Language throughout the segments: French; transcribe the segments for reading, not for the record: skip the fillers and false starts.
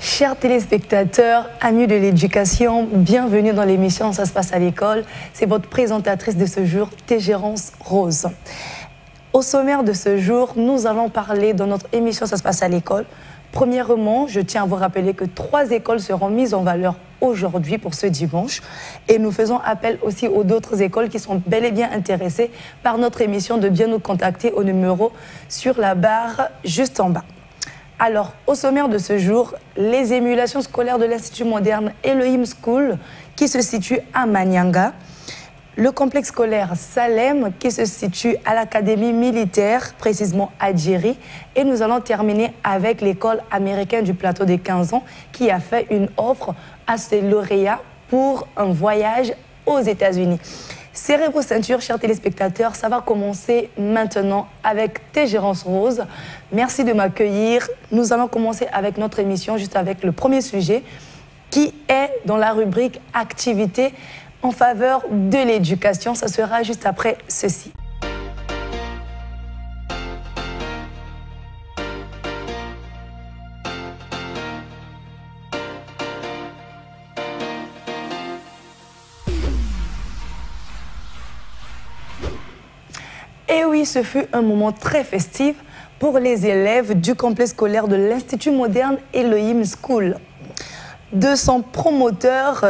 Chers téléspectateurs, amis de l'éducation, bienvenue dans l'émission Ça se passe à l'école. C'est votre présentatrice de ce jour, Tégérance Rose. Au sommaire de ce jour, nous allons parler dans notre émission Ça se passe à l'école. Premièrement, je tiens à vous rappeler que 3 écoles seront mises en valeur aujourd'hui pour ce dimanche. Et nous faisons appel aussi aux autres écoles qui sont bel et bien intéressées par notre émission de bien nous contacter au numéro sur la barre juste en bas. Alors, au sommaire de ce jour, les émulations scolaires de l'Institut moderne Elohim School qui se situe à Manyanga, le complexe scolaire Salem qui se situe à l'Académie militaire, précisément à Djeri, et nous allons terminer avec l'école américaine du plateau des 15 ans qui a fait une offre à ses lauréats pour un voyage aux États-Unis. Serrez vos ceintures, chers téléspectateurs, ça va commencer maintenant avec Tégérance Rose. Merci de m'accueillir. Nous allons commencer avec notre émission, juste avec le premier sujet, qui est dans la rubrique Activités en faveur de l'éducation. Ça sera juste après ceci. Et oui, ce fut un moment très festif pour les élèves du complexe scolaire de l'Institut moderne Elohim School. De son promoteur,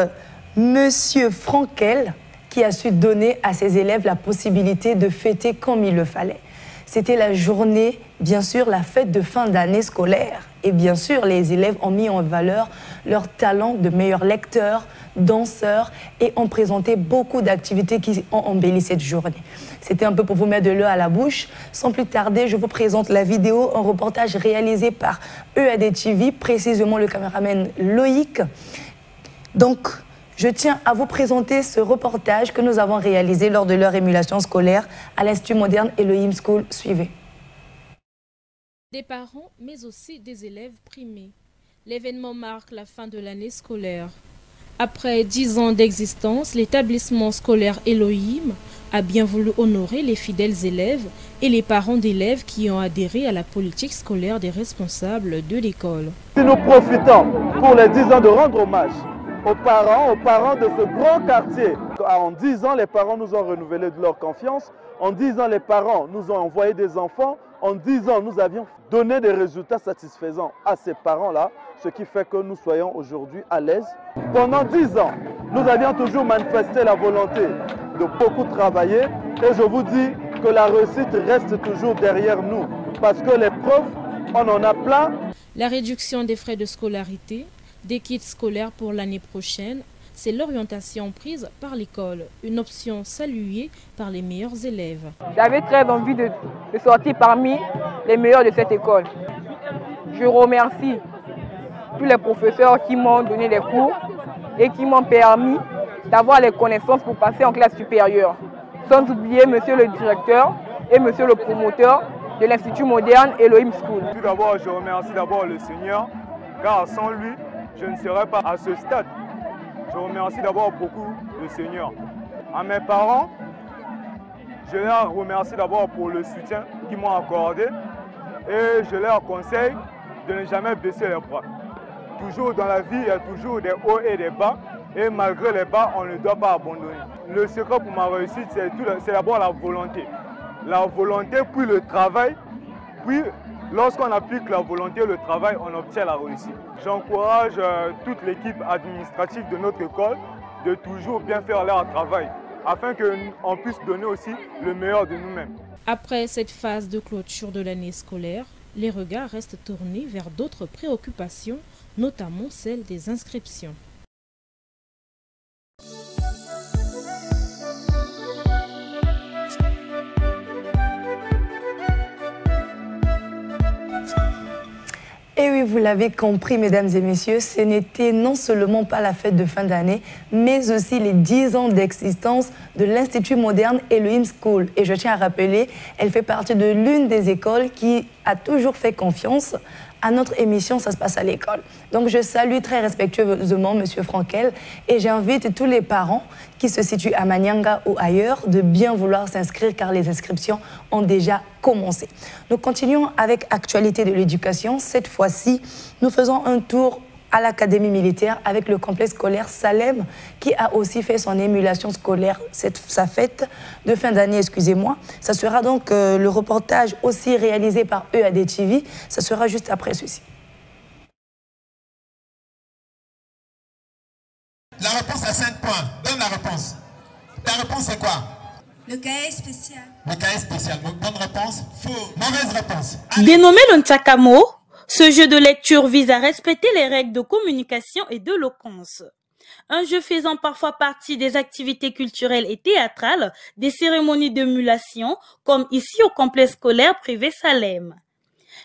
Monsieur Frankel, qui a su donner à ses élèves la possibilité de fêter comme il le fallait. C'était la journée, bien sûr, la fête de fin d'année scolaire. Et bien sûr, les élèves ont mis en valeur leur talent de meilleurs lecteurs, danseurs et ont présenté beaucoup d'activités qui ont embelli cette journée. C'était un peu pour vous mettre de l'eau à la bouche. Sans plus tarder, je vous présente la vidéo, un reportage réalisé par EAD TV, précisément le caméraman Loïc. Donc, je tiens à vous présenter ce reportage que nous avons réalisé lors de leur émulation scolaire à l'Institut moderne Elohim School. Suivez. Des parents, mais aussi des élèves primés. L'événement marque la fin de l'année scolaire. Après 10 ans d'existence, l'établissement scolaire Elohim a bien voulu honorer les fidèles élèves et les parents d'élèves qui ont adhéré à la politique scolaire des responsables de l'école. Nous profitons pour les 10 ans de rendre hommage aux parents de ce grand quartier. En 10 ans, les parents nous ont renouvelé de leur confiance. En 10 ans, les parents nous ont envoyé des enfants. En 10 ans, nous avions donné des résultats satisfaisants à ces parents-là, ce qui fait que nous soyons aujourd'hui à l'aise. Pendant 10 ans, nous avions toujours manifesté la volonté de beaucoup travailler et je vous dis que la réussite reste toujours derrière nous parce que les preuves, on en a plein. La réduction des frais de scolarité, des kits scolaires pour l'année prochaine, c'est l'orientation prise par l'école, une option saluée par les meilleurs élèves. J'avais très envie de sortir parmi les meilleurs de cette école. Je remercie tous les professeurs qui m'ont donné des cours et qui m'ont permis d'avoir les connaissances pour passer en classe supérieure. Sans oublier monsieur le directeur et monsieur le promoteur de l'Institut moderne Elohim School. Tout d'abord, je remercie d'abord le Seigneur, car sans lui, je ne serais pas à ce stade. Je remercie d'abord beaucoup le Seigneur. À mes parents, je leur remercie d'abord pour le soutien qu'ils m'ont accordé et je leur conseille de ne jamais baisser les bras. Toujours dans la vie, il y a toujours des hauts et des bas et malgré les bas, on ne doit pas abandonner. Le secret pour ma réussite, c'est d'abord la volonté. La volonté, puis le travail, puis lorsqu'on applique la volonté et le travail, on obtient la réussite. J'encourage toute l'équipe administrative de notre école de toujours bien faire leur travail, afin qu'on puisse donner aussi le meilleur de nous-mêmes. Après cette phase de clôture de l'année scolaire, les regards restent tournés vers d'autres préoccupations, notamment celle des inscriptions. Et oui, vous l'avez compris, mesdames et messieurs, ce n'était non seulement pas la fête de fin d'année, mais aussi les 10 ans d'existence de l'Institut moderne Elohim School. Et je tiens à rappeler, elle fait partie de l'une des écoles qui a toujours fait confiance à notre émission Ça se passe à l'école. Donc je salue très respectueusement M. Frankel et j'invite tous les parents qui se situent à Manyanga ou ailleurs de bien vouloir s'inscrire car les inscriptions ont déjà commencé. Nous continuons avec Actualité de l'éducation. Cette fois-ci, nous faisons un tour à l'Académie militaire avec le complexe scolaire Salem qui a aussi fait son émulation scolaire, sa fête de fin d'année, excusez-moi. Ça sera donc le reportage aussi réalisé par EAD TV. Ça sera juste après ceci. La réponse à 5 points. Donne la réponse. Ta réponse c'est quoi? Le cahier spécial. Le cahier spécial. Donc, bonne réponse. Faux. Mauvaise réponse. Dénommé le Ntsakamo, ce jeu de lecture vise à respecter les règles de communication et de d'éloquence. Un jeu faisant parfois partie des activités culturelles et théâtrales, des cérémonies d'émulation, comme ici au complexe scolaire privé Salem.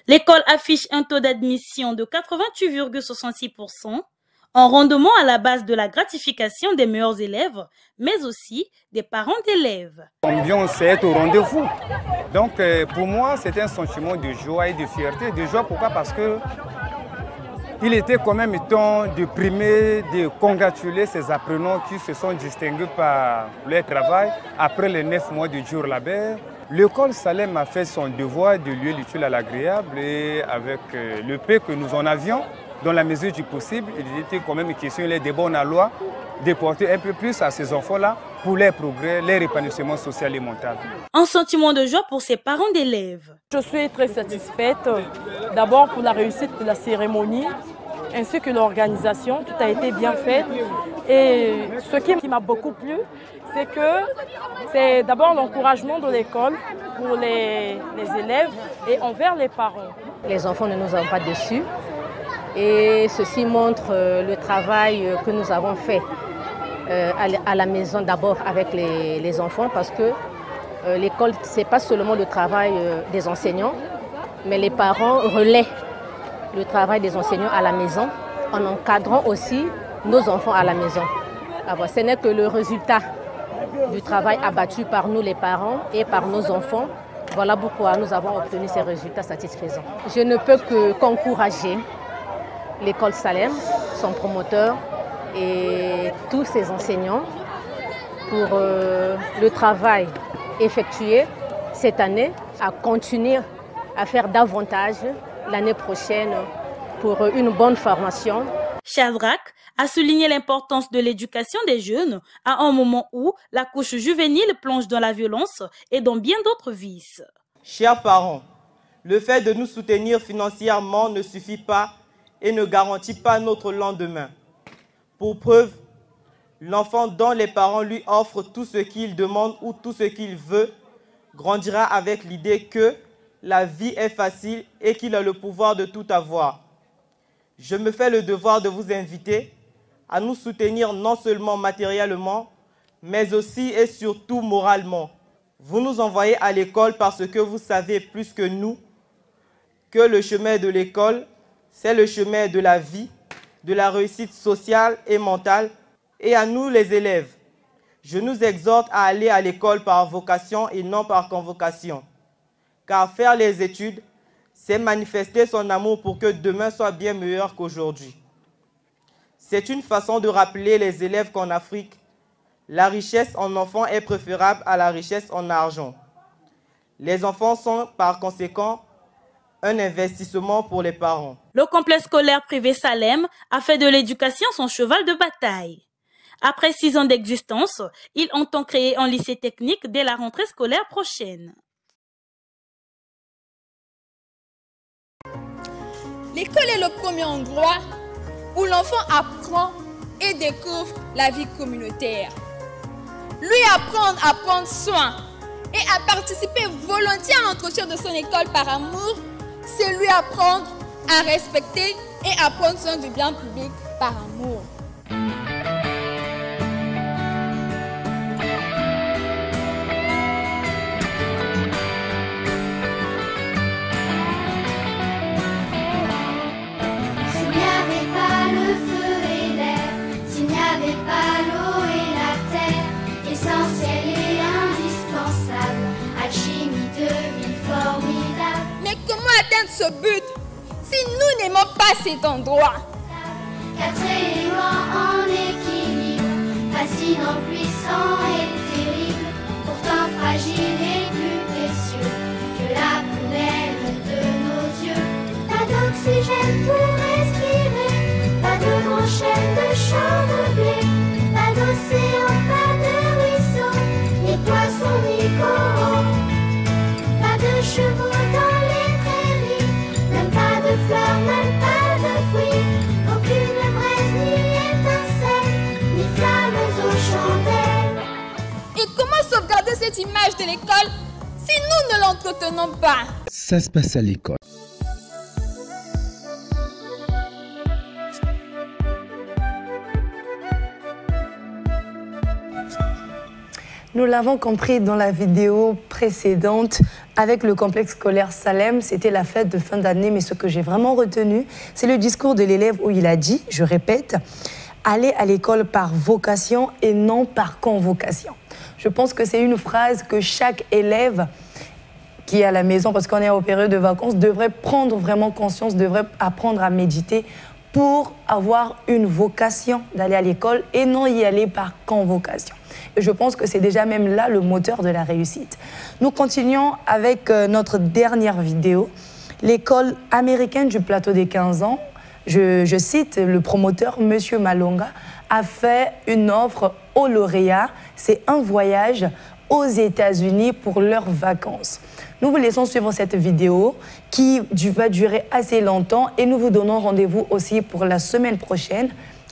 L'école affiche un taux d'admission de 88,66%, un rendement à la base de la gratification des meilleurs élèves, mais aussi des parents d'élèves. L'ambiance est au rendez-vous. Donc pour moi, c'est un sentiment de joie et de fierté. De joie, pourquoi? Parce que il était quand même temps de primer, de congratuler ces apprenants qui se sont distingués par leur travail après les 9 mois de dur labeur. L'école Salem a fait son devoir de lieu l'utile à l'agréable et avec le peu que nous en avions, dans la mesure du possible, il était quand même une question des bonnes lois de porter un peu plus à ces enfants-là pour leur progrès, leur épanouissement social et mental. Un sentiment de joie pour ces parents d'élèves. Je suis très satisfaite d'abord pour la réussite de la cérémonie ainsi que l'organisation. Tout a été bien fait. Et ce qui m'a beaucoup plu, c'est que c'est d'abord l'encouragement de l'école pour les élèves et envers les parents. Les enfants ne nous ont pas déçus. Et ceci montre le travail que nous avons fait à la maison d'abord avec les enfants parce que l'école, ce n'est pas seulement le travail des enseignants, mais les parents relaient le travail des enseignants à la maison en encadrant aussi nos enfants à la maison. Alors, ce n'est que le résultat du travail abattu par nous les parents et par nos enfants. Voilà pourquoi nous avons obtenu ces résultats satisfaisants. Je ne peux qu'encourager l'école Salem, son promoteur et tous ses enseignants pour le travail effectué cette année, à continuer à faire davantage l'année prochaine pour une bonne formation. Shadrach a souligné l'importance de l'éducation des jeunes à un moment où la couche juvénile plonge dans la violence et dans bien d'autres vices. Chers parents, le fait de nous soutenir financièrement ne suffit pas et ne garantit pas notre lendemain. Pour preuve, l'enfant dont les parents lui offrent tout ce qu'il demande ou tout ce qu'il veut grandira avec l'idée que la vie est facile et qu'il a le pouvoir de tout avoir. Je me fais le devoir de vous inviter à nous soutenir non seulement matériellement, mais aussi et surtout moralement. Vous nous envoyez à l'école parce que vous savez plus que nous que le chemin de l'école, c'est le chemin de la vie, de la réussite sociale et mentale. Et à nous les élèves, je nous exhorte à aller à l'école par vocation et non par convocation. Car faire les études, c'est manifester son amour pour que demain soit bien meilleur qu'aujourd'hui. C'est une façon de rappeler les élèves qu'en Afrique, la richesse en enfants est préférable à la richesse en argent. Les enfants sont par conséquent un investissement pour les parents. Le complexe scolaire privé Salem a fait de l'éducation son cheval de bataille. Après 6 ans d'existence, il entend créer un lycée technique dès la rentrée scolaire prochaine. L'école est le premier endroit où l'enfant apprend et découvre la vie communautaire. Lui apprendre à prendre soin et à participer volontiers à l'entretien de son école par amour, c'est lui apprendre à respecter et à prendre soin du bien public par amour. atteindre ce but si nous n'aimons pas cet endroit? 4 éléments en équilibre, fascinant, puissant et terrible, pourtant fragile et plus précieux que la prunelle de nos yeux. Pas d'oxygène pour respirer, pas de grand chêne de champs de blé, pas d'océan, pas de ruisseau, ni poissons ni coraux, pas de chevaux dans les prairies, même pas de fleurs, même pas de fruits, aucune braise ni étincelle, ni flammes aux chandelles. Et comment sauvegarder cette image de l'école si nous ne l'entretenons pas? Ça se passe à l'école. Nous l'avons compris dans la vidéo précédente avec le complexe scolaire Salem, c'était la fête de fin d'année, mais ce que j'ai vraiment retenu, c'est le discours de l'élève où il a dit, je répète, aller à l'école par vocation et non par convocation. Je pense que c'est une phrase que chaque élève qui est à la maison, parce qu'on est en période de vacances, devrait prendre vraiment conscience, devrait apprendre à méditer pour avoir une vocation d'aller à l'école et non y aller par convocation. Et je pense que c'est déjà même là le moteur de la réussite. Nous continuons avec notre dernière vidéo. L'école américaine du plateau des 15 ans, je cite le promoteur, M. Malonga, a fait une offre aux lauréats. C'est un voyage aux États-Unis pour leurs vacances. Nous vous laissons suivre cette vidéo qui va durer assez longtemps et nous vous donnons rendez-vous aussi pour la semaine prochaine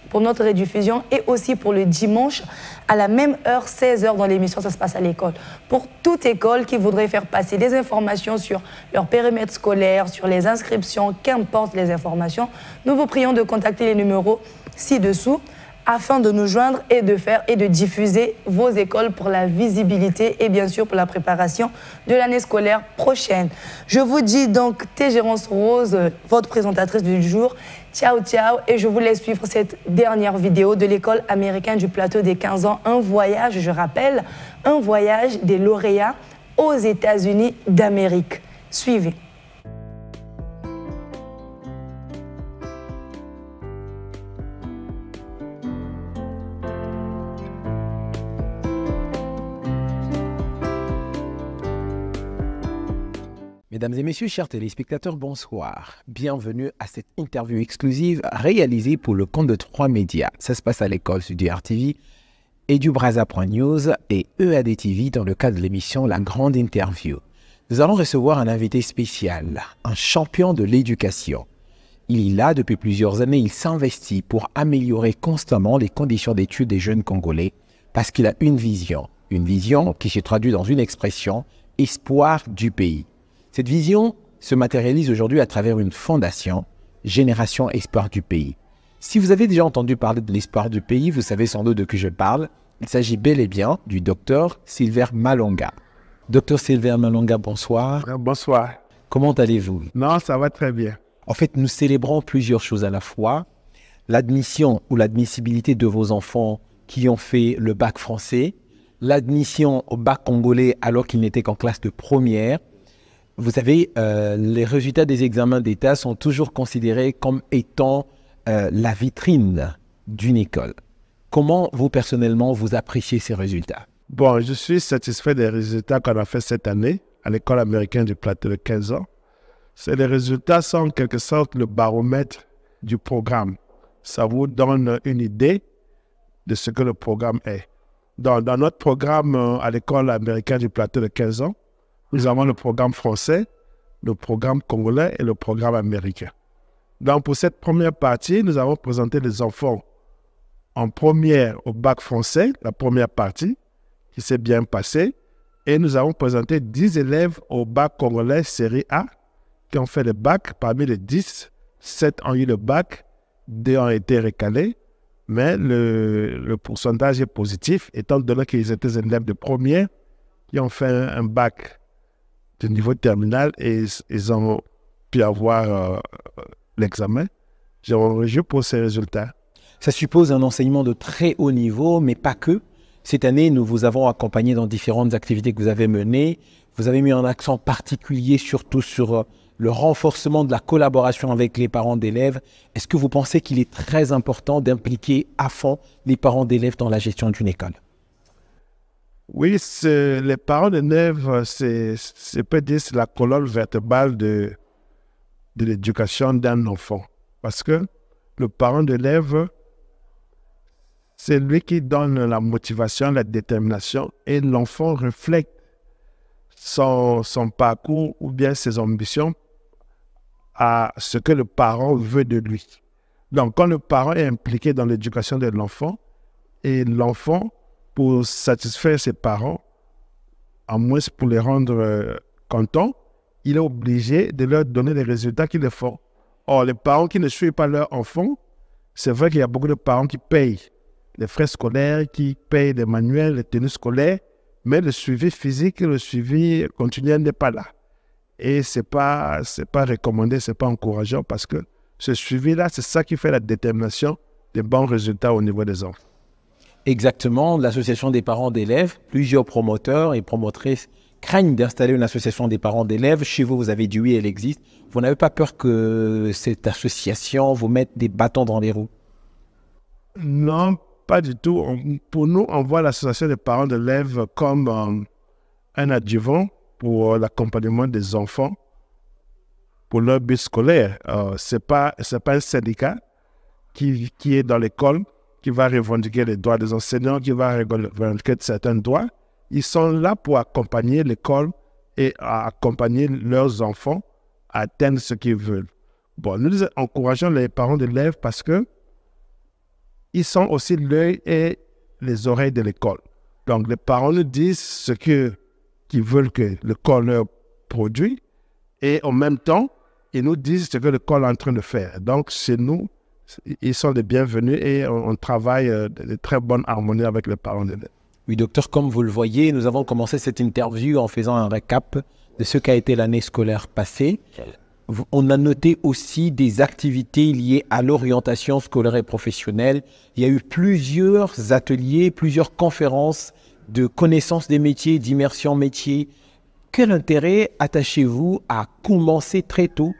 pour notre rediffusion et aussi pour le dimanche à la même heure, 16h dans l'émission Ça se passe à l'école. Pour toute école qui voudrait faire passer des informations sur leur périmètre scolaire, sur les inscriptions, qu'importe les informations, nous vous prions de contacter les numéros ci-dessous afin de nous joindre et de diffuser vos écoles pour la visibilité et bien sûr pour la préparation de l'année scolaire prochaine. Je vous dis donc, Gérance Rose, votre présentatrice du jour. Ciao, ciao, et je vous laisse suivre cette dernière vidéo de l'école américaine du plateau des 15 ans. Un voyage, je rappelle, un voyage des lauréats aux États-Unis d'Amérique. Suivez. Mesdames et messieurs, chers téléspectateurs, bonsoir. Bienvenue à cette interview exclusive réalisée pour le compte de 3 médias. Ça se passe à l'école du RTV, Edubraza.news et EAD TV dans le cadre de l'émission La Grande Interview. Nous allons recevoir un invité spécial, un champion de l'éducation. Il est là depuis plusieurs années, il s'investit pour améliorer constamment les conditions d'études des jeunes Congolais parce qu'il a une vision qui se traduit dans une expression « espoir du pays ». Cette vision se matérialise aujourd'hui à travers une fondation, Génération Espoir du Pays. Si vous avez déjà entendu parler de l'espoir du pays, vous savez sans doute de qui je parle. Il s'agit bel et bien du docteur Silver Malonga. Docteur Silver Malonga, bonsoir. Bonsoir. Comment allez-vous? Non, ça va très bien. En fait, nous célébrons plusieurs choses à la fois. L'admission ou l'admissibilité de vos enfants qui ont fait le bac français, l'admission au bac congolais alors qu'ils n'étaient qu'en classe de première. Vous savez, les résultats des examens d'État sont toujours considérés comme étant la vitrine d'une école. Comment, vous, personnellement, vous appréciez ces résultats? Bon, je suis satisfait des résultats qu'on a fait cette année à l'école américaine du plateau de 15 ans. Les résultats sont en quelque sorte le baromètre du programme. Ça vous donne une idée de ce que le programme est. Dans notre programme à l'école américaine du plateau de 15 ans, nous avons le programme français, le programme congolais et le programme américain. Donc, pour cette première partie, nous avons présenté les enfants en première au bac français, la première partie, qui s'est bien passée. Et nous avons présenté 10 élèves au bac congolais série A qui ont fait le bac. Parmi les 10, 7 ont eu le bac, 2 ont été recalés. Mais le pourcentage est positif, étant donné qu'ils étaient des élèves de première qui ont fait un bac de niveau terminal et ils ont pu avoir l'examen. Je me réjouis pour ces résultats. Ça suppose un enseignement de très haut niveau, mais pas que. Cette année, nous vous avons accompagné dans différentes activités que vous avez menées. Vous avez mis un accent particulier surtout sur le renforcement de la collaboration avec les parents d'élèves. Est-ce que vous pensez qu'il est très important d'impliquer à fond les parents d'élèves dans la gestion d'une école? Oui, les parents d'élèves, c'est la colonne vertébrale de l'éducation d'un enfant. Parce que le parent d'élève, c'est lui qui donne la motivation, la détermination, et l'enfant reflète son parcours ou bien ses ambitions à ce que le parent veut de lui. Donc, quand le parent est impliqué dans l'éducation de l'enfant, et l'enfant, pour satisfaire ses parents, à moins pour les rendre contents, il est obligé de leur donner les résultats qu'il leur faut. Or, les parents qui ne suivent pas leur enfant, c'est vrai qu'il y a beaucoup de parents qui payent les frais scolaires, qui payent les manuels, les tenues scolaires, mais le suivi physique, le suivi continuel n'est pas là. Et ce n'est pas recommandé, ce n'est pas encourageant parce que ce suivi-là, c'est ça qui fait la détermination des bons résultats au niveau des enfants. Exactement, l'association des parents d'élèves, plusieurs promoteurs et promotrices craignent d'installer une association des parents d'élèves. Chez vous, vous avez dit oui, elle existe. Vous n'avez pas peur que cette association vous mette des bâtons dans les roues? Non, pas du tout. Pour nous, on voit l'association des parents d'élèves comme un adjuvant pour l'accompagnement des enfants pour leur but scolaire. Ce n'est pas un syndicat qui est dans l'école, qui va revendiquer les droits des enseignants, qui va revendiquer certains droits. Ils sont là pour accompagner l'école et accompagner leurs enfants à atteindre ce qu'ils veulent. Bon, nous encourageons les parents d'élèves parce que ils sont aussi l'œil et les oreilles de l'école. Donc, les parents nous disent ce qu'ils veulent que l'école leur produise et en même temps, ils nous disent ce que l'école est en train de faire. Donc, chez nous, ils sont les bienvenus et on travaille de très bonne harmonie avec les parents d'élèves. Oui, docteur, comme vous le voyez, nous avons commencé cette interview en faisant un récap de ce qu'a été l'année scolaire passée. On a noté aussi des activités liées à l'orientation scolaire et professionnelle. Il y a eu plusieurs ateliers, plusieurs conférences de connaissance des métiers, d'immersion métier. Quel intérêt attachez-vous à commencer très tôt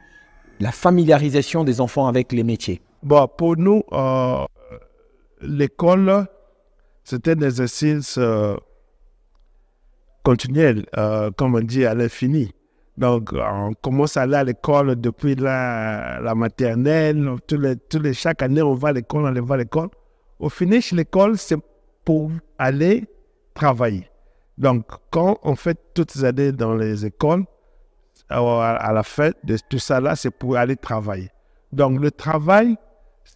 la familiarisation des enfants avec les métiers? Bon, pour nous, l'école, c'était un exercice continuel, comme on dit, à l'infini. Donc, on commence à aller à l'école depuis la maternelle. Chaque année, on va à l'école, on va à l'école. Au finish, l'école, c'est pour aller travailler. Donc, quand on fait toutes ces années dans les écoles, à la fin de tout ça là, c'est pour aller travailler. Donc, le travail,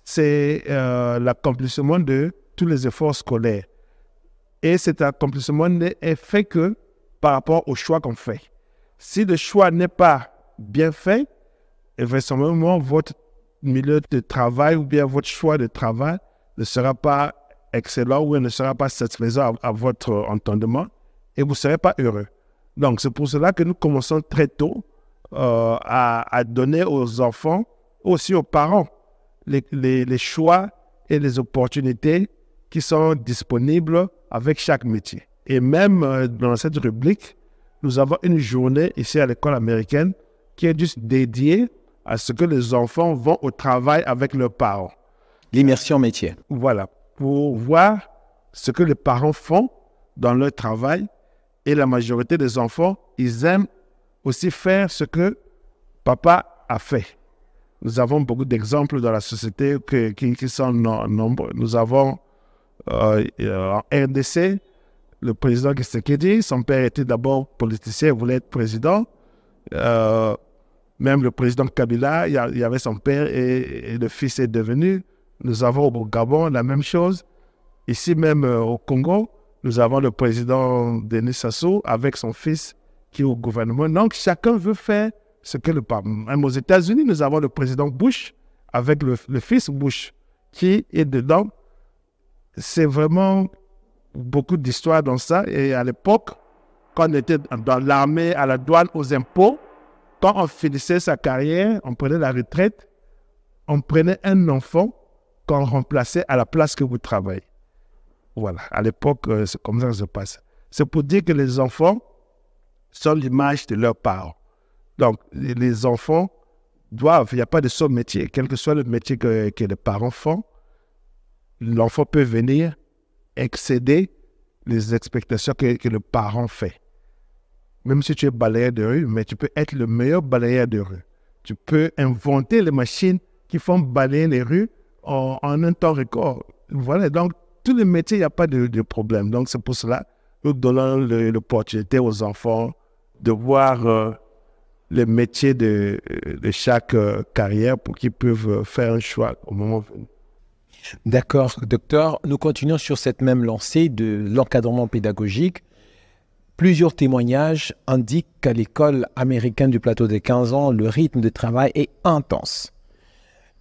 c'est l'accomplissement de tous les efforts scolaires. Et cet accomplissement n'est fait que par rapport au choix qu'on fait. Si le choix n'est pas bien fait, vraisemblablement, votre milieu de travail ou bien votre choix de travail ne sera pas excellent ou ne sera pas satisfaisant à votre entendement et vous ne serez pas heureux. Donc, c'est pour cela que nous commençons très tôt à donner aux enfants, aussi aux parents, les choix et les opportunités qui sont disponibles avec chaque métier. Et même dans cette rubrique, nous avons une journée ici à l'école américaine qui est juste dédiée à ce que les enfants vont au travail avec leurs parents. L'immersion métier. Voilà, pour voir ce que les parents font dans leur travail. Et la majorité des enfants, ils aiment aussi faire ce que papa a fait. Nous avons beaucoup d'exemples dans la société qui sont nombreux. Nous avons en RDC, le président Tshisekedi, son père était d'abord politicien, il voulait être président. Même le président Kabila, il y avait son père et le fils est devenu. Nous avons au Gabon la même chose. Ici même au Congo, nous avons le président Denis Sassou avec son fils qui est au gouvernement. Donc chacun veut faire ce que le parent. Même aux États-Unis, nous avons le président Bush avec le fils Bush qui est dedans. C'est vraiment beaucoup d'histoires dans ça. Et à l'époque, quand on était dans l'armée, à la douane, aux impôts, quand on finissait sa carrière, on prenait la retraite, on prenait un enfant qu'on remplaçait à la place que vous travaillez. Voilà, à l'époque, c'est comme ça que ça se passe. C'est pour dire que les enfants sont l'image de leurs parents. Donc, les enfants doivent, il n'y a pas de seul métier, quel que soit le métier que les parents font, l'enfant peut venir excéder les expectations que le parent fait. Même si tu es balayeur de rue, mais tu peux être le meilleur balayeur de rue. Tu peux inventer les machines qui font balayer les rues en un temps record. Voilà, donc tous les métiers, il n'y a pas de problème. Donc c'est pour cela que nous donnons l'opportunité aux enfants de voir les métiers de chaque carrière pour qu'ils peuvent faire un choix au moment venu. D'accord, docteur. Nous continuons sur cette même lancée de l'encadrement pédagogique. Plusieurs témoignages indiquent qu'à l'école américaine du plateau des 15 ans, le rythme de travail est intense.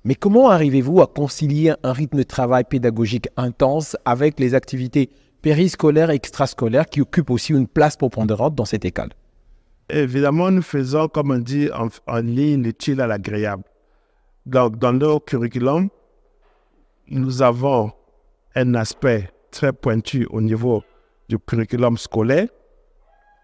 Mais comment arrivez-vous à concilier un rythme de travail pédagogique intense avec les activités périscolaires et extrascolaires qui occupent aussi une place prépondérante dans cette école? Évidemment, nous faisons, comme on dit, en ligne l'utile à l'agréable. Donc, dans nos curriculum, nous avons un aspect très pointu au niveau du curriculum scolaire.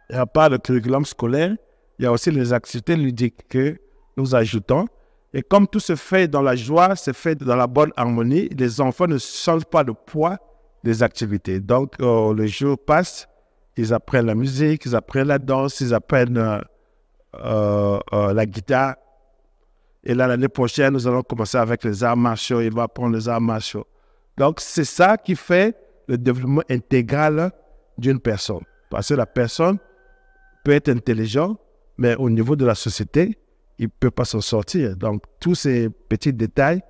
Et à part le curriculum scolaire, il y a aussi les activités ludiques que nous ajoutons. Et comme tout se fait dans la joie, se fait dans la bonne harmonie, les enfants ne sentent pas le poids des activités. Donc, le jour passe, ils apprennent la musique, ils apprennent la danse, ils apprennent la guitare. Et là, l'année prochaine, nous allons commencer avec les arts martiaux. Ils vont apprendre les arts martiaux. Donc, c'est ça qui fait le développement intégral d'une personne. Parce que la personne peut être intelligente, mais au niveau de la société, il ne peut pas s'en sortir. Donc, tous ces petits détails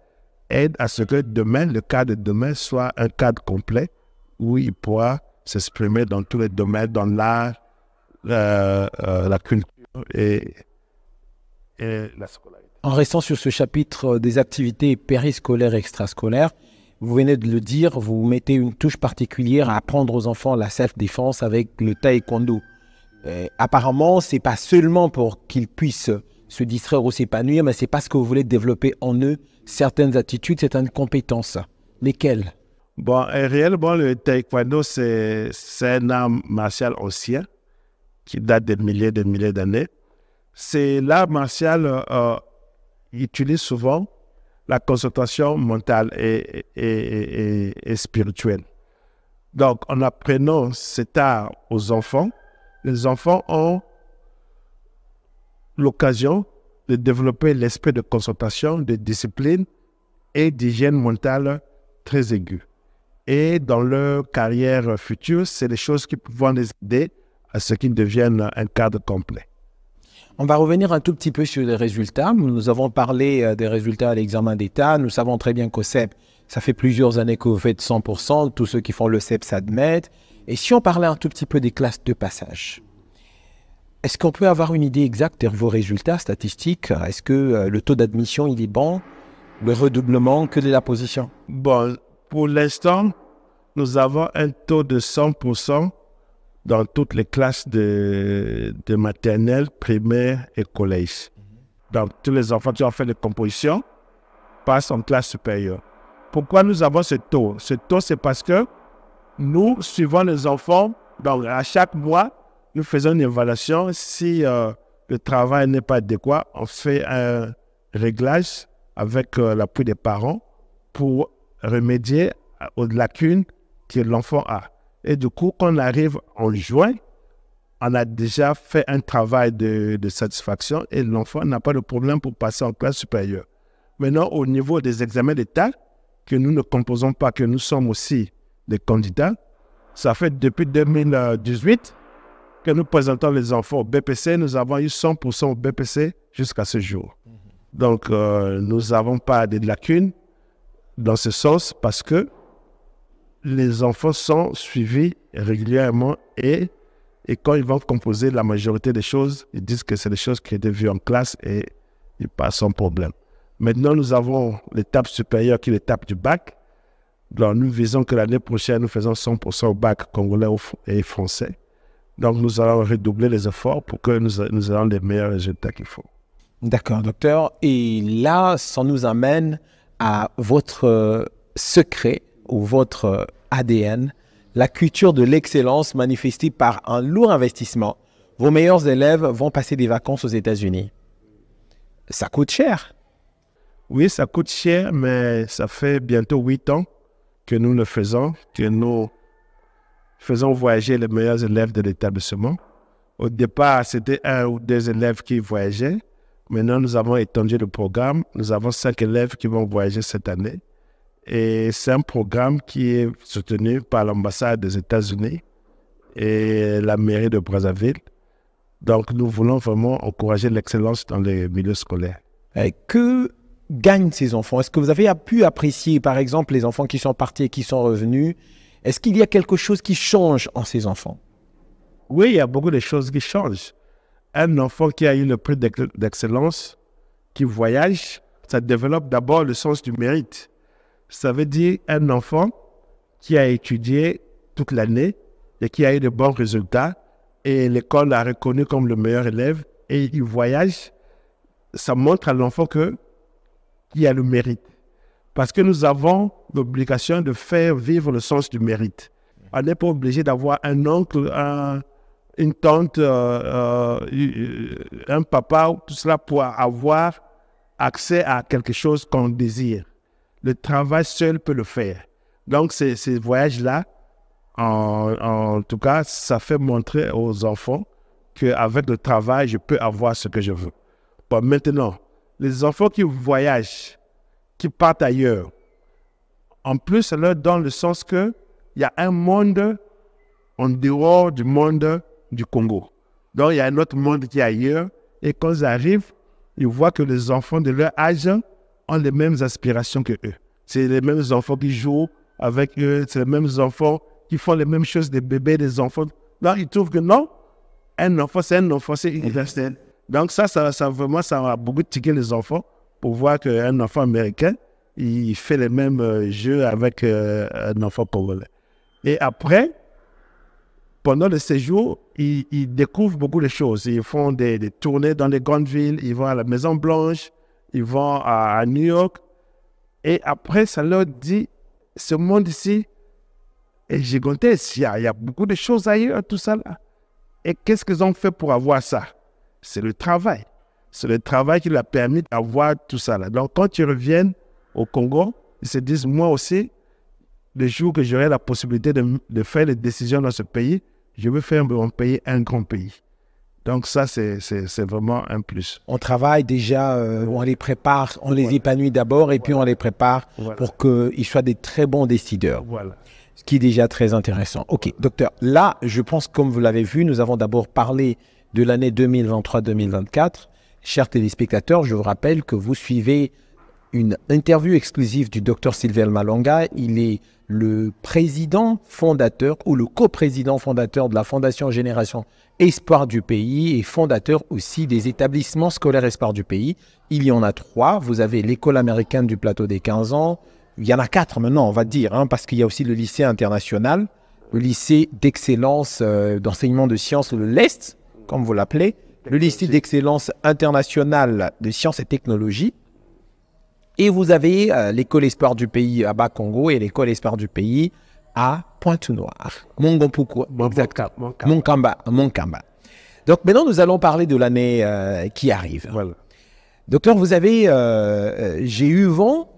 aident à ce que demain, le cadre de demain soit un cadre complet où il pourra s'exprimer dans tous les domaines, dans l'art, la culture et la scolarité. En restant sur ce chapitre des activités périscolaires et extrascolaires, vous venez de le dire, vous mettez une touche particulière à apprendre aux enfants la self-défense avec le taekwondo. Apparemment, ce n'est pas seulement pour qu'ils puissent se distraire ou s'épanouir, mais c'est parce que vous voulez développer en eux certaines attitudes, certaines compétences. Lesquelles? Bon, réellement, le taekwondo, c'est un art martial ancien qui date des milliers d'années. C'est l'art martial qui utilise souvent la concentration mentale et spirituelle. Donc, en apprenant cet art aux enfants, les enfants ont l'occasion de développer l'esprit de concentration, de discipline et d'hygiène mentale très aiguë. Et dans leur carrière future, c'est des choses qui vont les aider à ce qu'ils deviennent un cadre complet. On va revenir un tout petit peu sur les résultats. Nous avons parlé des résultats à l'examen d'État. Nous savons très bien qu'au CEP, ça fait plusieurs années que vous faites 100%. Tous ceux qui font le CEP s'admettent. Et si on parlait un tout petit peu des classes de passage, est-ce qu'on peut avoir une idée exacte de vos résultats statistiques? Est-ce que le taux d'admission, il est bon? Le redoublement, que de la position? Bon, pour l'instant, nous avons un taux de 100% dans toutes les classes de maternelle, primaire et collège. Donc, tous les enfants qui ont fait les compositions passent en classe supérieure. Pourquoi nous avons ce taux? Ce taux, c'est parce que nous suivons les enfants. Donc, à chaque mois, nous faisons une évaluation. Si le travail n'est pas adéquat, on fait un réglage avec l'appui des parents pour remédier aux lacunes que l'enfant a. Et du coup, quand on arrive en juin, on a déjà fait un travail de satisfaction et l'enfant n'a pas de problème pour passer en classe supérieure. Maintenant, au niveau des examens d'État, que nous ne composons pas, que nous sommes aussi des candidats, ça fait depuis 2018 que nous présentons les enfants au BPC. Nous avons eu 100% au BPC jusqu'à ce jour. Donc, nous n'avons pas de lacunes dans ce sens parce que les enfants sont suivis régulièrement et quand ils vont composer la majorité des choses, ils disent que c'est des choses qui étaient vues en classe et ils passent sans problème. Maintenant, nous avons l'étape supérieure qui est l'étape du bac. Donc, nous visons que l'année prochaine, nous faisons 100% au bac congolais et français. Donc, nous allons redoubler les efforts pour que nous ayons les meilleurs résultats qu'il faut. D'accord, docteur. Et là, ça nous amène à votre secret ou votre ADN, la culture de l'excellence manifestée par un lourd investissement. vos meilleurs élèves vont passer des vacances aux États-Unis. Ça coûte cher. Oui, ça coûte cher, mais ça fait bientôt 8 ans que nous le faisons, que nous faisons voyager les meilleurs élèves de l'établissement. Au départ, c'était 1 ou 2 élèves qui voyageaient. Maintenant, nous avons étendu le programme. Nous avons 5 élèves qui vont voyager cette année. Et c'est un programme qui est soutenu par l'ambassade des États-Unis et la mairie de Brazzaville. Donc, nous voulons vraiment encourager l'excellence dans les milieux scolaires. Que gagnent ces enfants? Est-ce que vous avez pu apprécier, par exemple, les enfants qui sont partis et qui sont revenus? Est-ce qu'il y a quelque chose qui change en ces enfants? Oui, il y a beaucoup de choses qui changent. Un enfant qui a eu le prix d'excellence, qui voyage, ça développe d'abord le sens du mérite. Ça veut dire un enfant qui a étudié toute l'année et qui a eu de bons résultats et l'école l'a reconnu comme le meilleur élève et il voyage, ça montre à l'enfant qu'il y a le mérite. Parce que nous avons l'obligation de faire vivre le sens du mérite. On n'est pas obligé d'avoir un oncle, une tante, un papa, tout cela pour avoir accès à quelque chose qu'on désire. Le travail seul peut le faire. Donc, ces voyages-là, en tout cas, ça fait montrer aux enfants qu'avec le travail, je peux avoir ce que je veux. Bon, maintenant, les enfants qui voyagent, qui partent ailleurs, en plus, ça leur donne le sens qu'il y a un monde en dehors du monde du Congo. Donc, il y a un autre monde qui est ailleurs. Et quand ils arrivent, ils voient que les enfants de leur âge ont les mêmes aspirations que eux. C'est les mêmes enfants qui jouent avec eux. C'est les mêmes enfants qui font les mêmes choses des bébés, des enfants. Donc, ils trouvent que non, un enfant, c'est universel. Donc, ça a beaucoup tiqué les enfants pour voir qu'un enfant américain, il fait les mêmes jeux avec un enfant congolais. Et après, pendant le séjour, ils découvrent beaucoup de choses. Ils font des tournées dans les grandes villes, ils vont à la Maison Blanche, ils vont à New York. Et après, ça leur dit, ce monde ici est gigantesque. Il y a beaucoup de choses ailleurs, tout ça là. Et qu'est-ce qu'ils ont fait pour avoir ça? C'est le travail. C'est le travail qui leur a permis d'avoir tout ça là. Donc, quand ils reviennent au Congo, ils se disent, moi aussi, le jour que j'aurai la possibilité de faire les décisions dans ce pays, je veux faire de mon pays un grand pays. Donc ça, c'est vraiment un plus. On travaille déjà, on les prépare, on les épanouit d'abord et puis on les prépare pour qu'ils soient des très bons décideurs. Voilà. Ce qui est déjà très intéressant. Ok, docteur, là, je pense, comme vous l'avez vu, nous avons d'abord parlé de l'année 2023-2024. Chers téléspectateurs, je vous rappelle que vous suivez une interview exclusive du docteur Sylvain Malonga. Il est le président fondateur ou le coprésident fondateur de la Fondation Génération Espoir du pays et fondateur aussi des établissements scolaires Espoir du pays. Il y en a 3. Vous avez l'école américaine du plateau des 15 ans. Il y en a 4 maintenant, on va dire, hein, parce qu'il y a aussi le lycée international, le lycée d'excellence d'enseignement de sciences, le LEST, comme vous l'appelez, le lycée d'excellence internationale de sciences et technologies. Et vous avez l'école Espoir du pays à Bas-Congo et l'école Espoir du pays à Pointe-Noire. Monkamba. Donc maintenant, nous allons parler de l'année qui arrive. Voilà. Docteur, vous avez, j'ai eu vent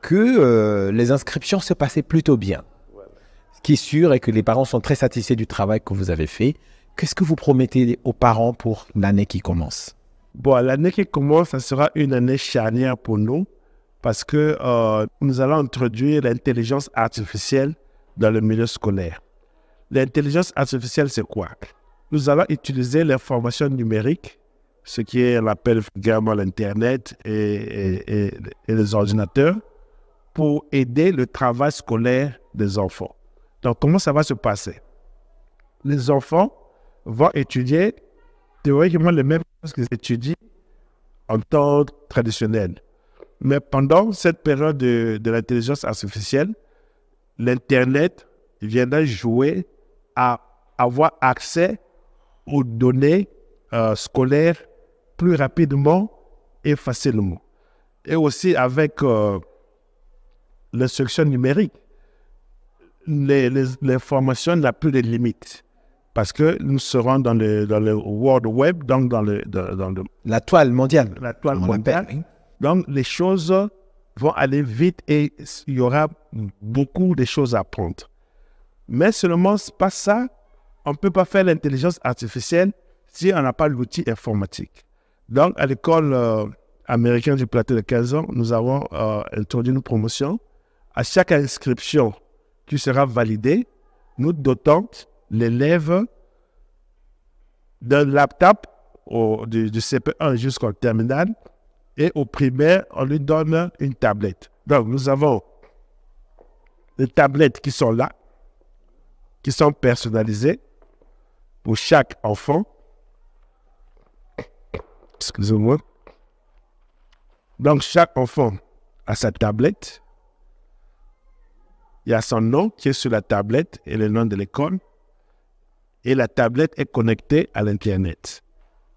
que les inscriptions se passaient plutôt bien. Voilà. Ce qui est sûr est que les parents sont très satisfaits du travail que vous avez fait. Qu'est-ce que vous promettez aux parents pour l'année qui commence? Bon, l'année qui commence, ça sera une année charnière pour nous parce que nous allons introduire l'intelligence artificielle dans le milieu scolaire. L'intelligence artificielle, c'est quoi? Nous allons utiliser l'information numérique, ce qu'on appelle vulgairement l'Internet et les ordinateurs, pour aider le travail scolaire des enfants. Donc, comment ça va se passer? Les enfants vont étudier théoriquement les mêmes choses qu'ils étudient en temps traditionnel. Mais pendant cette période de l'intelligence artificielle, l'Internet viendra jouer à avoir accès aux données scolaires plus rapidement et facilement. Et aussi avec l'instruction numérique, l'information n'a plus de limites. parce que nous serons dans le World Web, donc dans la toile mondiale. La toile mondiale. Oui. Donc, les choses vont aller vite et il y aura beaucoup de choses à apprendre. Mais seulement, pas ça, on ne peut pas faire l'intelligence artificielle si on n'a pas l'outil informatique. Donc, à l'école américaine du plateau de 15 ans, nous avons introduit une promotion. À chaque inscription qui sera validée, nous dotons l'élève d'un laptop du CP1 jusqu'au terminal et au primaire, on lui donne une tablette. Donc, nous avons des tablettes qui sont là, qui sont personnalisées pour chaque enfant. Excusez-moi. Donc, chaque enfant a sa tablette. Il y a son nom qui est sur la tablette et le nom de l'école. Et la tablette est connectée à l'Internet.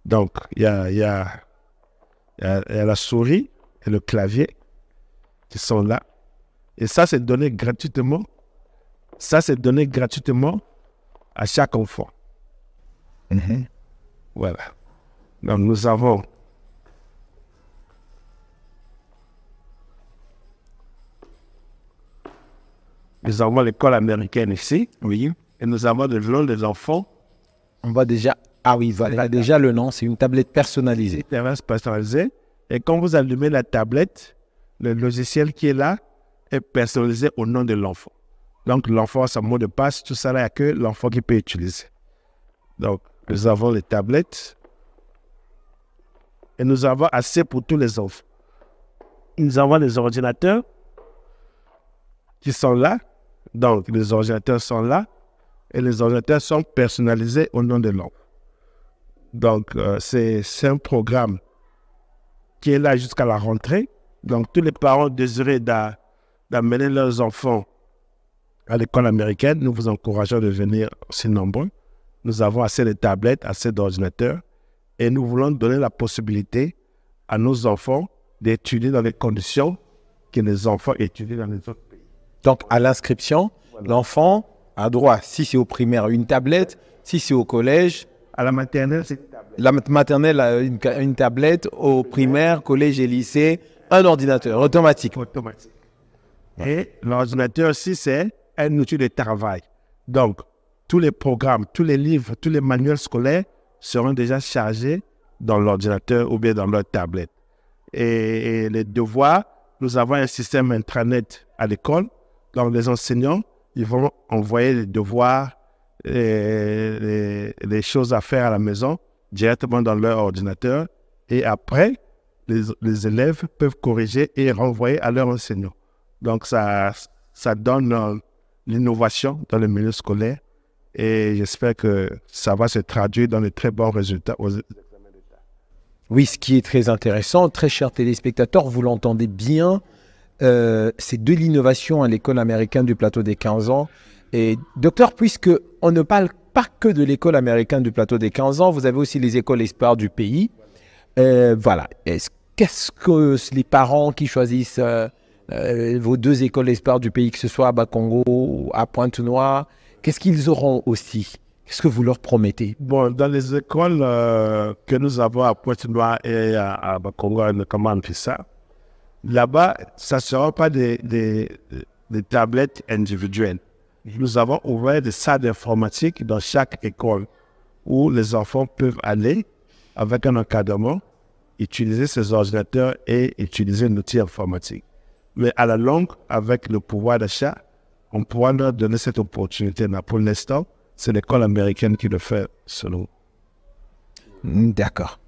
Donc, il y a la souris et le clavier qui sont là. Et ça, c'est donné gratuitement. Ça, c'est donné gratuitement à chaque enfant. Voilà. Donc, nous avons l'école américaine ici. Oui. Et nous avons le nom des enfants. On voit déjà, ah oui, voilà déjà le nom, c'est une tablette personnalisée. Une tablette personnalisée. Et quand vous allumez la tablette, le logiciel qui est là est personnalisé au nom de l'enfant. Donc, l'enfant a son mot de passe, tout ça là, il n'y a que l'enfant qui peut utiliser. Donc, nous avons les tablettes. Et nous avons assez pour tous les enfants. Nous avons les ordinateurs qui sont là. Donc, les ordinateurs sont là. Et les ordinateurs sont personnalisés au nom de l'enfant. Donc, c'est un programme qui est là jusqu'à la rentrée. Donc, tous les parents désirés d'amener leurs enfants à l'école américaine, nous vous encourageons de venir aussi nombreux. Nous avons assez de tablettes, assez d'ordinateurs. Et nous voulons donner la possibilité à nos enfants d'étudier dans les conditions que les enfants étudient dans les autres pays. Donc, à l'inscription, l'enfant a droit, si c'est au primaire, une tablette, si c'est au collège. À la maternelle, c'est une tablette. La maternelle a une tablette, au primaire, collège et lycée, un ordinateur automatique. Automatique. Et l'ordinateur aussi, c'est un outil de travail. Donc, tous les programmes, tous les livres, tous les manuels scolaires seront déjà chargés dans l'ordinateur ou bien dans leur tablette. Et les devoirs, nous avons un système intranet à l'école. Donc, les enseignants, ils vont envoyer les devoirs, les choses à faire à la maison directement dans leur ordinateur. Et après, les élèves peuvent corriger et renvoyer à leur enseignant. Donc, ça donne l'innovation dans le milieu scolaire. Et j'espère que ça va se traduire dans de très bons résultats aux examens d'État. Oui, ce qui est très intéressant, très chers téléspectateurs, vous l'entendez bien, c'est de l'innovation à l'école américaine du plateau des 15 ans. Et docteur, puisque on ne parle pas que de l'école américaine du plateau des 15 ans, vous avez aussi les écoles espoirs du pays. Voilà. Qu'est-ce que les parents qui choisissent vos deux écoles espoirs du pays, que ce soit à Bakongo ou à Pointe-Noire, qu'est-ce qu'ils auront aussi? Qu'est-ce que vous leur promettez? Bon, dans les écoles que nous avons à Pointe-Noire et à Bakongo, notamment en Pissa, là-bas, ça ne sera pas des tablettes individuelles. Nous avons ouvert des salles d'informatique dans chaque école où les enfants peuvent aller avec un encadrement, utiliser ces ordinateurs et utiliser un outil informatique. Mais à la longue, avec le pouvoir d'achat, on pourra leur donner cette opportunité-là. Pour l'instant, c'est l'école américaine qui le fait, selon nous. D'accord.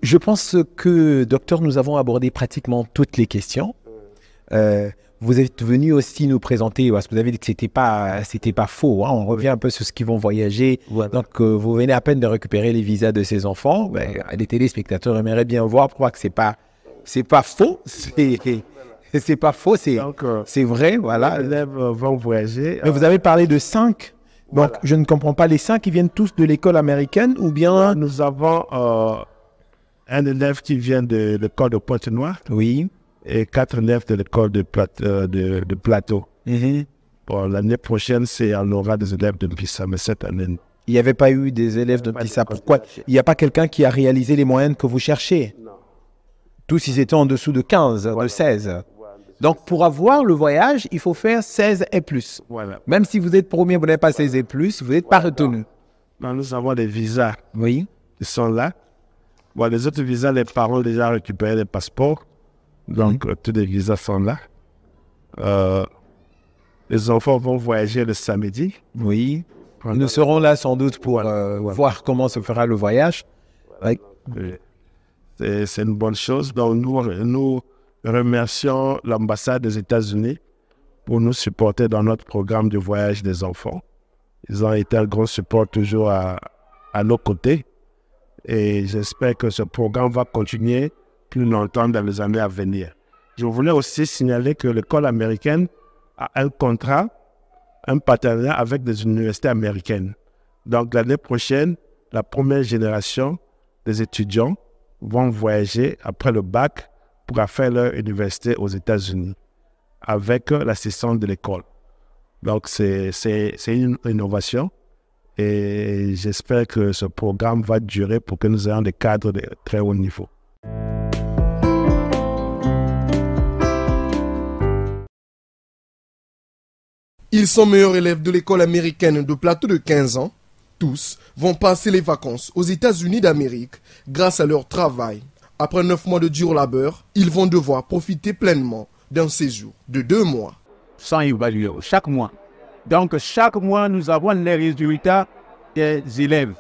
Je pense que, docteur, nous avons abordé pratiquement toutes les questions. Vous êtes venu aussi nous présenter, parce que vous avez dit que c'était pas faux. Hein, on revient un peu sur ce qu'ils vont voyager. Voilà. Donc, vous venez à peine de récupérer les visas de ces enfants. Ben, les téléspectateurs aimeraient bien voir pour voir que c'est pas faux. C'est pas faux, c'est vrai, voilà. Les élèves vont voyager. Mais vous avez parlé de 5. Donc, voilà. Je ne comprends pas. Les 5, ils viennent tous de l'école américaine ou bien... Nous avons un élève qui vient de l'école de Pointe-Noire. Oui. Et 4 élèves de l'école de Plateau. Bon, l'année prochaine, on aura des élèves de Pissa, mais cette année, non. Il n'y avait pas eu des élèves de ça. Pourquoi? Il n'y a pas quelqu'un qui a réalisé les moyennes que vous cherchez. Tous, ils étaient en dessous de 15, de 16. Donc, pour avoir le voyage, il faut faire 16 et plus. Même si vous êtes premier, vous n'avez pas 16 et plus, vous n'êtes pas retenu. Non, nous avons des visas. Oui. Ils sont là. Bon, les autres visas, les parents ont déjà récupéré les passeports. Donc, tous les visas sont là. Les enfants vont voyager le samedi. Oui. Nous serons là sans doute pour voir comment se fera le voyage. Oui. C'est une bonne chose. Donc, nous remercions l'ambassade des États-Unis pour nous supporter dans notre programme de voyage des enfants. Ils ont été un grand support toujours à nos côtés. Et j'espère que ce programme va continuer plus longtemps dans les années à venir. Je voulais aussi signaler que l'école américaine a un contrat, un partenariat avec des universités américaines. Donc l'année prochaine, la première génération des étudiants vont voyager après le bac pour faire leur université aux États-Unis avec l'assistance de l'école. Donc c'est une innovation. Et j'espère que ce programme va durer pour que nous ayons des cadres de très haut niveau. Ils sont meilleurs élèves de l'école américaine de Plateau de 15 ans. Tous vont passer les vacances aux États-Unis d'Amérique grâce à leur travail. Après 9 mois de dur labeur, ils vont devoir profiter pleinement d'un séjour de 2 mois. Sans évaluer chaque mois. Donc, chaque mois, nous avons les résultats des élèves.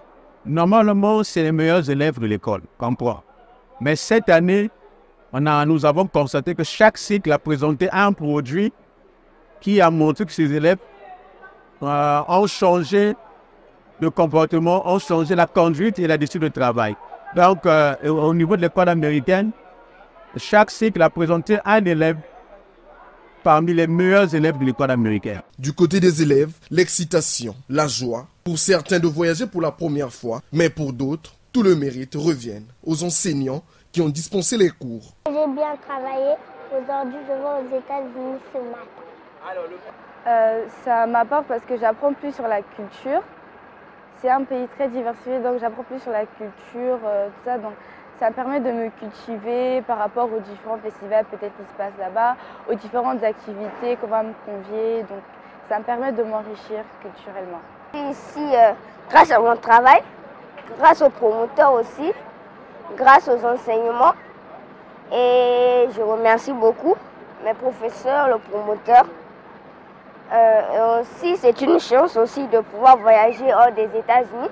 Normalement, c'est les meilleurs élèves de l'école, comprends. Mais cette année, nous avons constaté que chaque cycle a présenté un produit qui a montré que ces élèves ont changé de comportement, ont changé la conduite et la discipline de travail. Donc, au niveau de l'école américaine, chaque cycle a présenté un élève parmi les meilleurs élèves de l'école américaine. Du côté des élèves, l'excitation, la joie, pour certains de voyager pour la première fois, mais pour d'autres, tout le mérite revient aux enseignants qui ont dispensé les cours. J'ai bien travaillé. Aujourd'hui, je vais aux États-Unis ce matin. Ça m'apporte parce que j'apprends plus sur la culture. C'est un pays très diversifié, donc j'apprends plus sur la culture, tout ça. Donc ça me permet de me cultiver par rapport aux différents festivals peut-être qui se passent là-bas, aux différentes activités qu'on va me convier. Donc ça me permet de m'enrichir culturellement. Ici, grâce à mon travail, grâce aux promoteurs aussi, grâce aux enseignements. Et je remercie beaucoup mes professeurs, le promoteur. Aussi, c'est une chance aussi de pouvoir voyager hors des États-Unis,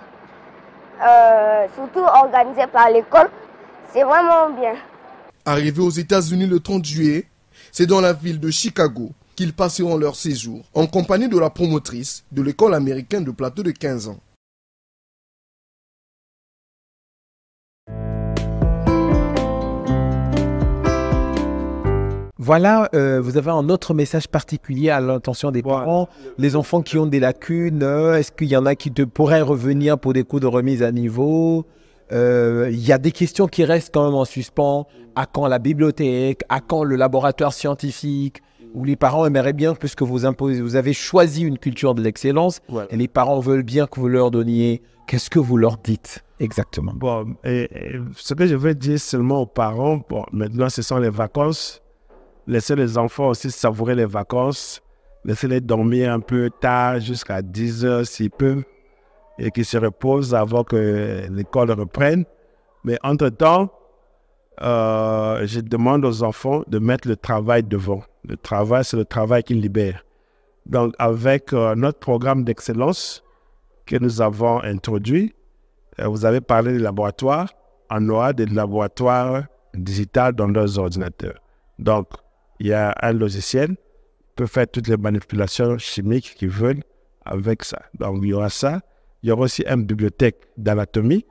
surtout organisé par l'école. C'est vraiment bien. Arrivés aux États-Unis le 30 juillet, c'est dans la ville de Chicago qu'ils passeront leur séjour en compagnie de la promotrice de l'école américaine de Plateau de 15 ans. Voilà, vous avez un autre message particulier à l'intention des parents. Les enfants qui ont des lacunes, est-ce qu'il y en a qui pourraient revenir pour des cours de remise à niveau? Il y a des questions qui restent quand même en suspens. À quand la bibliothèque? À quand le laboratoire scientifique? Où les parents aimeraient bien, puisque vous avez choisi une culture de l'excellence, et les parents veulent bien que vous leur donniez. Qu'est-ce que vous leur dites exactement? Bon, ce que je veux dire seulement aux parents, maintenant ce sont les vacances. Laissez les enfants aussi savourer les vacances. Laissez-les dormir un peu tard, jusqu'à 10 heures s'ils peuvent, et qu'ils se reposent avant que l'école reprenne. Mais entre-temps, je demande aux enfants de mettre le travail devant. Le travail, c'est le travail qui libère. Donc, avec notre programme d'excellence que nous avons introduit, vous avez parlé des laboratoires. On aura des laboratoires digitaux dans leurs ordinateurs. Donc, il y a un logiciel qui peut faire toutes les manipulations chimiques qu'ils veulent avec ça. Donc, il y aura ça. Il y aura aussi une bibliothèque d'anatomie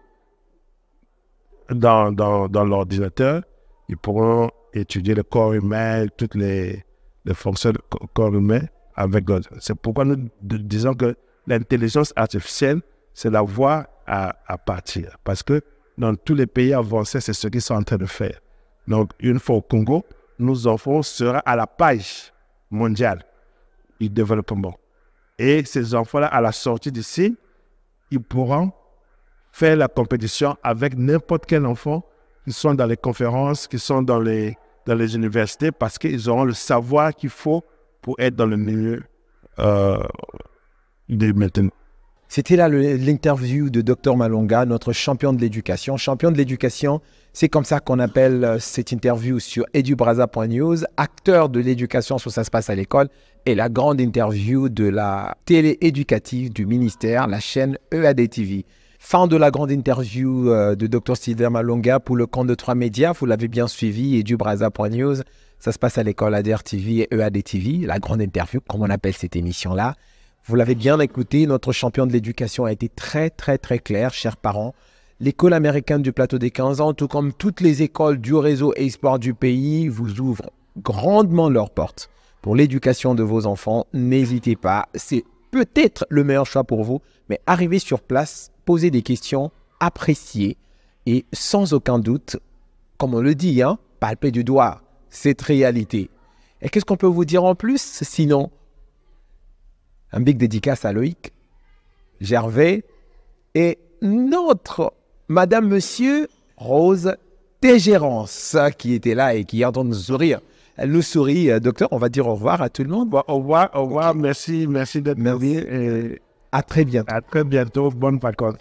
dans l'ordinateur. Ils pourront étudier le corps humain, toutes les fonctions du corps humain avec l'autre. C'est pourquoi nous disons que l'intelligence artificielle, c'est la voie à partir. Parce que dans tous les pays avancés, c'est ce qu'ils sont en train de faire. Donc, une fois au Congo, nos enfants seront à la page mondiale du développement. Et ces enfants-là, à la sortie d'ici, ils pourront faire la compétition avec n'importe quel enfant qui sont dans les conférences, qui sont dans les universités, parce qu'ils auront le savoir qu'il faut pour être dans le milieu de maintenant. C'était là l'interview de Dr Malonga, notre champion de l'éducation. Champion de l'éducation, c'est comme ça qu'on appelle cette interview sur edubraza.news, acteur de l'éducation sur ça se passe à l'école, et la grande interview de la télé éducative du ministère, la chaîne EAD-TV. Fin de la grande interview de Dr Sylvain Malonga pour le compte de 3 médias. Vous l'avez bien suivi, edubraza.news. Ça se passe à l'école ADR-TV et EAD-TV, la grande interview, comme on appelle cette émission-là. Vous l'avez bien écouté, notre champion de l'éducation a été très clair, chers parents. L'école américaine du plateau des 15 ans, tout comme toutes les écoles du réseau e-sport du pays, vous ouvrent grandement leurs portes pour l'éducation de vos enfants. N'hésitez pas, c'est peut-être le meilleur choix pour vous, mais arrivez sur place, posez des questions, appréciez et sans aucun doute, comme on le dit, palpez du doigt cette réalité. Et qu'est-ce qu'on peut vous dire en plus, sinon un big dédicace à Loïc, Gervais et notre Madame Monsieur Rose Tégérance qui était là et qui est en train de nous sourire. Elle nous sourit. Docteur, on va dire au revoir à tout le monde. Bon, au revoir, merci d'être venu. À très bientôt. À très bientôt, bonnes vacances.